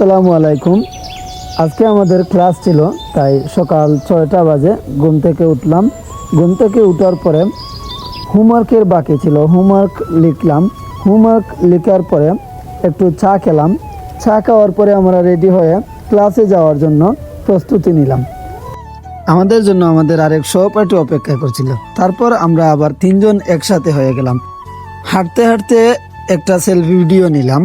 আসসালামু আলাইকুম। আজকে আমাদের ক্লাস ছিল, তাই সকাল 6টা বাজে ঘুম থেকে উঠলাম। ঘুম থেকে উঠার পরে হোমওয়ার্কের বাকি ছিল, হোমওয়ার্ক লিখলাম। হোমওয়ার্ক লেখার পরে একটু চা খেলাম। চা খাওয়ার পরে আমরা রেডি হয়ে ক্লাসে যাওয়ার জন্য প্রস্তুতি নিলাম। আমাদের জন্য আমাদের আরেক সহপাঠী অপেক্ষা করছিল। তারপর আমরা আবার 3জন একসাথে হয়ে গেলাম। হাঁটতে হাঁটতে একটা সেলফি ভিডিও নিলাম।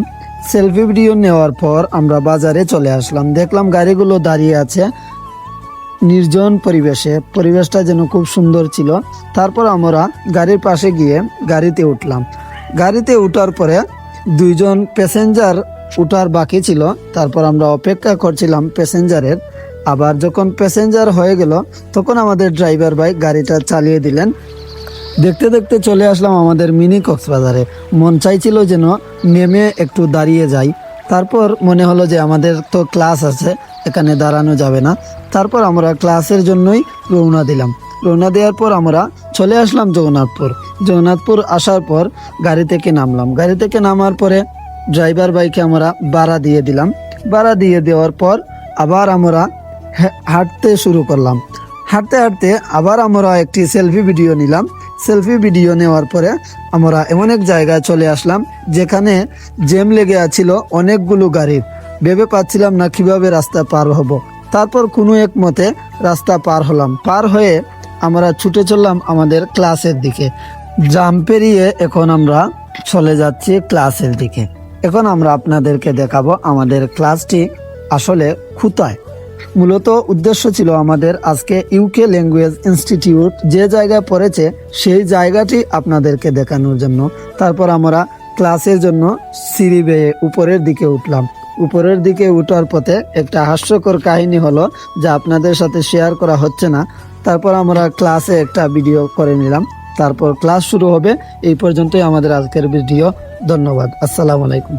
সেলফি ভিডিও নেওয়ার পর আমরা বাজারে চলে আসলাম। দেখলাম গাড়িগুলো দাঁড়িয়ে আছে নির্জন পরিবেশে, পরিবেশটা যেন খুব সুন্দর ছিল। তারপর আমরা গাড়ির পাশে গিয়ে গাড়িতে উঠলাম। গাড়িতে উঠার পরে 2জন প্যাসেঞ্জার উঠার বাকি ছিল। তারপর আমরা অপেক্ষা করছিলাম প্যাসেঞ্জারের। আবার যখন প্যাসেঞ্জার হয়ে গেল তখন আমাদের ড্রাইভার ভাই গাড়িটা চালিয়ে দিলেন। দেখতে দেখতে চলে আসলাম আমাদের মিনি কক্সবাজারে। মন চাইছিল যেন নেমে একটু দাঁড়িয়ে যাই। তারপর মনে হলো যে আমাদের তো ক্লাস আছে, এখানে দাঁড়ানো যাবে না। তারপর আমরা ক্লাসের জন্যই রওনা দিলাম। রওনা দেওয়ার পর আমরা চলে আসলাম জগন্নাথপুর। জগন্নাথপুর আসার পর গাড়ি থেকে নামলাম। গাড়ি থেকে নামার পরে ড্রাইভার ভাইকে আমরা ভাড়া দিয়ে দিলাম। ভাড়া দিয়ে দেওয়ার পর আবার আমরা হাঁটতে শুরু করলাম। হাঁটতে হাঁটতে আবার আমরা একটি সেলফি ভিডিও নিলাম। সেলফি ভিডিও নেওয়ার পরে আমরা এমন এক জায়গায় চলে আসলাম যেখানে জ্যাম লেগে আছিল অনেকগুলো গাড়ির। ভেবে পাচ্ছিলাম না কিভাবে রাস্তা পার হব। তারপর কোনো এক মতে রাস্তা পার হলাম। পার হয়ে আমরা ছুটে চললাম আমাদের ক্লাসের দিকে। জাম পেরিয়ে এখন আমরা চলে যাচ্ছি ক্লাসের দিকে। এখন আমরা আপনাদেরকে দেখাবো আমাদের ক্লাসটি আসলে কোথায়। মূলত উদ্দেশ্য ছিল আমাদের আজকে ইউকে ল্যাঙ্গুয়েজ ইনস্টিটিউট যে জায়গায় পড়েছে সেই জায়গাটি আপনাদেরকে দেখানোর জন্য। তারপর আমরা ক্লাসের জন্য সিঁড়ি বেয়ে উপরের দিকে উঠলাম। উপরের দিকে উঠার পথে একটা হাস্যকর কাহিনী হলো, যা আপনাদের সাথে শেয়ার করা হচ্ছে না। তারপর আমরা ক্লাসে একটা ভিডিও করে নিলাম। তারপর ক্লাস শুরু হবে। এই পর্যন্তই আমাদের আজকের ভিডিও। ধন্যবাদ। আসসালামু আলাইকুম।